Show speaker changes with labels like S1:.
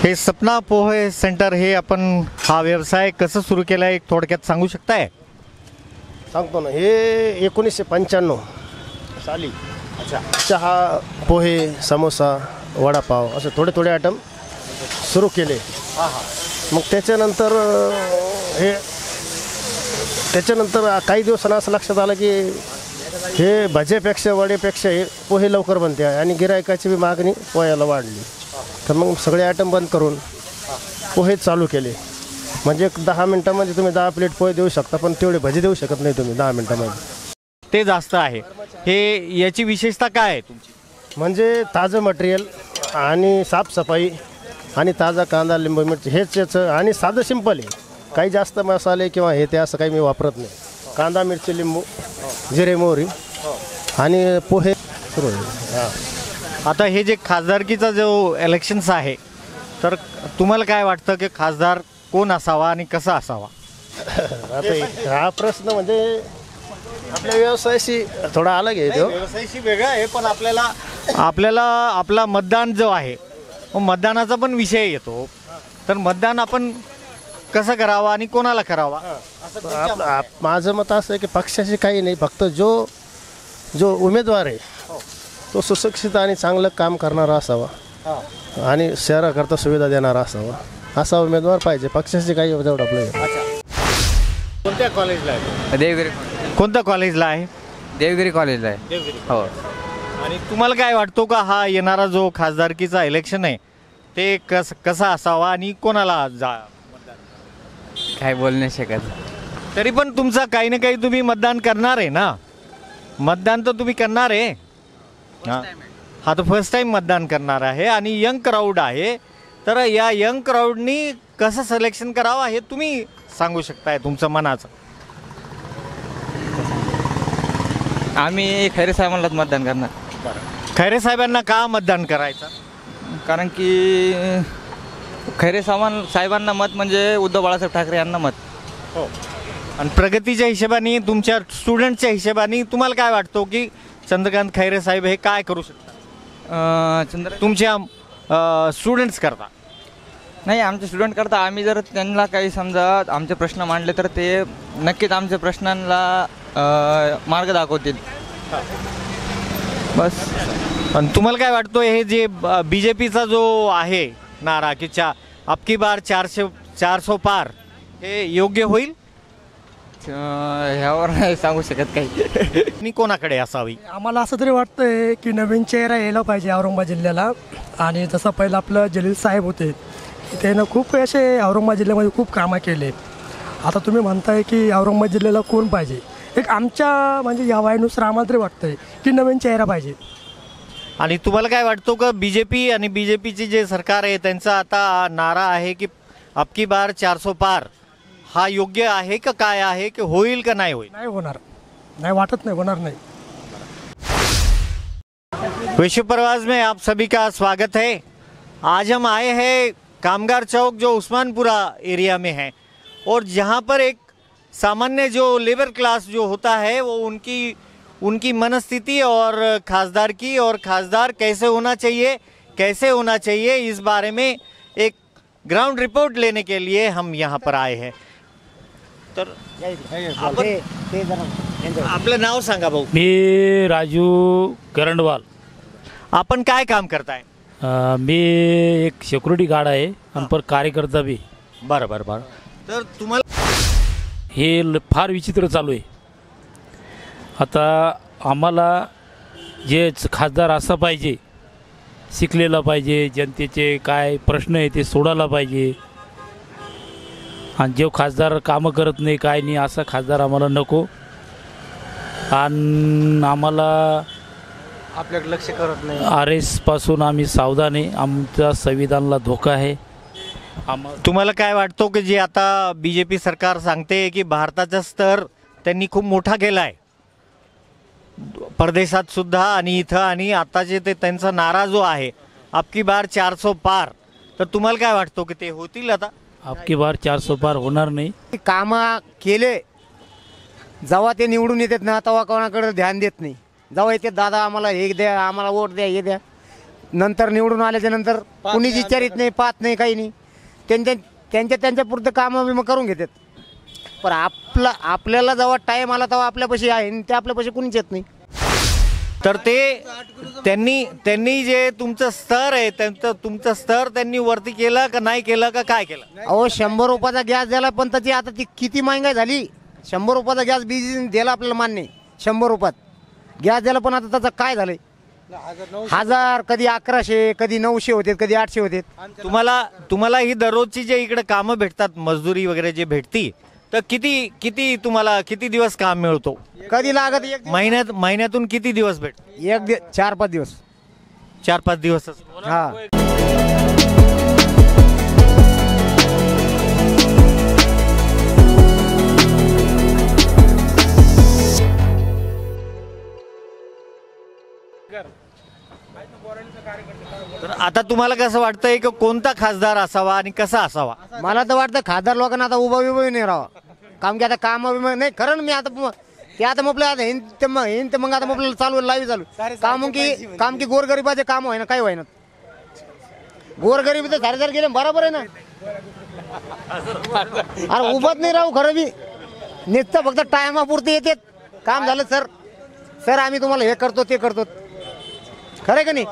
S1: हे सपना पोहे सेंटर हे आपण हा व्यवसाय कसं सुरू केला आहे थोडक्यात सांगू शकताय?
S2: सांगतो ना. हे 1995 साली चहा, पोहे, समोसा, वडापाव असे थोडे थोडे आयटम सुरू केले. मग त्याच्यानंतर काही दिवसांना असं लक्षात आलं की हे भजेपेक्षा वडेपेक्षा हे पोहे लवकर बनते आणि गिरायकाची बी मागणी पोह्याला वाढली. तर मग सगळे आयटम बंद करून पोहे चालू केले. म्हणजे 10 मिनटामध्ये तुम्ही 10 प्लेट पोहे देऊ शकता, पण तेवढे भजे देऊ शकत नाही तुम्ही 10 मिनटामध्ये.
S1: ते जास्त आहे. हे याची विशेषता काय आहे तुमची?
S2: म्हणजे ताजं मटेरियल आणि साफसफाई आणि ताजा कांदा, लिंबू, मिरची हेच याचं. आणि साधं सिंपल आहे. काही जास्त मसाले किंवा हे ते असं काही मी वापरत नाही. कांदा, मिरची, लिंबू, जिरे, मोहरी आणि पोहे सुरू आहे.
S1: आता हे जे खासदारकीचा जो इलेक्शन्स आहे, तर तुम्हाला काय वाटतं की खासदार कोण असावा आणि कसा असावा?
S2: आता हा प्रश्न म्हणजे आपल्या व्यवसायाशी थोडा अलग आहे. तो
S1: व्यवसायाशी वेगळा आहे, पण आपल्याला आपला मतदान जो आहे मतदानाचा पण विषय येतो. तर मतदान आपण कसं करावा आणि कोणाला करावा?
S2: माझं मत असं आहे की पक्षाशी काही नाही, फक्त जो उमेदवार आहे तो सुशिक्षित आणि चांगलं काम करणारा असावा आणि शहराकरता सुविधा देणारा असावा, असा उमेदवार पाहिजे. पक्षाशी काही तेवढं आपलं.
S1: कोणत्या कॉलेजला आहे?
S3: देवगिरी.
S1: कोणत्या कॉलेजला आहे?
S3: देवगिरी कॉलेजला आहे. हो.
S1: आणि तुम्हाला काय वाटतो का हा येणारा जो खासदारकीचा इलेक्शन आहे ते कसा असावा आणि कोणाला
S3: काय बोलू नाही शकत.
S1: तरी पण तुमचा काही ना काही तुम्ही मतदान करणार आहे ना? मतदान तर तुम्ही करणार आहे. हा तर फर्स्ट टाइम मतदान करणार आहे आणि यंग क्राऊड आहे. तर या यंग क्राऊडनी कसं सिलेक्शन करावं हे तुम्ही सांगू शकताय तुमचं मनाचं.
S3: आम्ही खैरे साहेबांनाच मतदान करणार.
S1: खैरे साहेबांना का मतदान करायचं?
S3: कारण की खैरे साहेबांना मत म्हणजे उद्धव बाळासाहेब ठाकरे यांना मत.
S1: हो. आणि प्रगतीच्या हिशोबाने तुमच्या स्टुडंटच्या हिशोबाने तुम्हाला काय वाटतो की चंद्रकांत खैरे साहेब हे काय करू शकतात तुमच्या स्टुडंट्स करता?
S3: नाही, आमचे स्टुडंट करता. आम्ही जर त्यांना काही समजा आमचे प्रश्न मांडले तर ते नक्कीच आमच्या प्रश्नांना मार्ग दाखवतील. बस.
S1: आणि तुम्हाला काय वाटतं हे जे BJPचा जो आहे नारा की अबकी बार 400 पार हे योग्य होईल?
S3: ह्यावर नाही सांगू शकत काही.
S1: मी कोणाकडे असावी?
S4: आम्हाला असं तरी वाटतंय की नवीन चेहरा यायला पाहिजे औरंगाबाद जिल्ह्याला. आणि जसं पहिलं आपलं जलील साहेब होते, त्यानं खूप असे औरंगाबाद जिल्ह्यामध्ये खूप कामं केले. आता तुम्ही म्हणताय की औरंगाबाद जिल्ह्याला कोण पाहिजे, एक आमच्या म्हणजे या वयानुसार आम्हाला तरी वाटतंय की नवीन चेहरा पाहिजे.
S1: आणि तुम्हाला काय वाटतो का BJP आणि BJPची जे सरकार आहे त्यांचा आता नारा आहे की अबकी बार 400 पार हा योग्य आहे का काय आहे, की होईल का नाही होईल?
S4: नाही होणार, नाही वाटत, नाही होणार नाही.
S1: विश्व प्रवास में आप सभी का स्वागत है. आज हम आए हैं कामगार चौक जो उस्मानपुरा एरिया में है, और जहाँ पर एक सामान्य जो लेबर क्लास जो होता है वो उनकी मनस्थिति और खासदार की और खासदार कैसे होना चाहिए इस बारे में एक ग्राउंड रिपोर्ट लेने के लिए हम यहाँ पर आए हैं. तर आपलं नाव सांगा भाऊ.
S5: मी राजू करंडवाल.
S1: आपण काय काम करताय?
S5: मी एक सिक्युरिटी गार्ड आहे आणि पर कार्यकर्ता बी.
S1: बरं. तर तुम्हाला
S5: हे फार विचित्र चालू आहे. आता आम्हाला जे खासदार असा पाहिजे, शिकलेला पाहिजे, जनतेचे काय प्रश्न आहे ते सोडायला पाहिजे. आणि जो खासदार कामं करत नाही काय नाही असा खासदार आम्हाला नको. आणि आम्हाला
S1: आपल्याकडे लक्ष करत नाही.
S5: RS पासून आम्ही सावधान आहे. आमच्या संविधानाला धोका आहे.
S1: तुम्हाला काय वाटतो की जे आता BJP सरकार सांगते की भारताचा स्तर त्यांनी खूप मोठा केला आहे परदेशात सुद्धा आणि इथं, आणि आताचे ते त्यांचा नारा जो आहे अबकी बार 400 पार, तर तुम्हाला काय वाटतो की ते होतील? आता
S5: अबकी बार 400 पार होणार नाही.
S6: कामं केले जेव्हा ते निवडून येतात ना तेव्हा कोणाकडे ध्यान देत नाही. जेव्हा येते दादा आम्हाला हे द्या, आम्हाला वोट द्या, हे द्या, नंतर निवडून आल्याच्या नंतर कुणीच विचारित नाही, पाहत नाही, काही नाही. त्यांच्या पुरतं कामं विमा करून घेतात. पण आपल्याला जेव्हा टाईम आला तेव्हा आपल्यापाशी आहे आणि ते आपल्यापाशी कुणीच येत नाही.
S1: तर ते त्यांनी जे तुमचं स्तर आहे तुमचं स्तर त्यांनी वरती केलं का नाही केलं का काय केलं?
S6: अहो 100 रुपयाचा गॅस द्यायला, पण त्याची आता ती किती महागाई झाली. 100 रुपयाचा गॅस बीजी द्यायला आपल्याला मान्य, 100 रुपयात गॅस द्यायला, पण आता त्याचं काय झालंय, 1000, कधी 1100, कधी 900 होते, कधी 800 होते.
S1: तुम्हाला ही दररोजची जे इकडे कामं भेटतात, मजदुरी वगैरे जे भेटती, तर किती तुम्हाला किती दिवस काम मिळतो?
S6: कधी लागत
S1: महिन्यातून किती दिवस भेट?
S6: 4-5 दिवस.
S1: 4-5 दिवस.
S6: हा.
S1: तर आता तुम्हाला कसं वाटतंय की कोणता खासदार असावा आणि कसा असावा?
S6: मला तर वाटतं खासदार लोकांना आता उभा नाही राहावा. काम की आता काम नाही खरं ना. मी आता ते आता म्हटलं आता मग आता म्हटलं चालू काम की गोरगरिबाचे काम होय ना, काय होय ना. गोरगरीब तर सारे गेले, बरोबर आहे ना. अरे उभाच नाही राहू खरं. मी नुसतं फक्त टायमापुरते येते. काम झालं सर आम्ही तुम्हाला हे करतो ते करतो, खरं का नाही.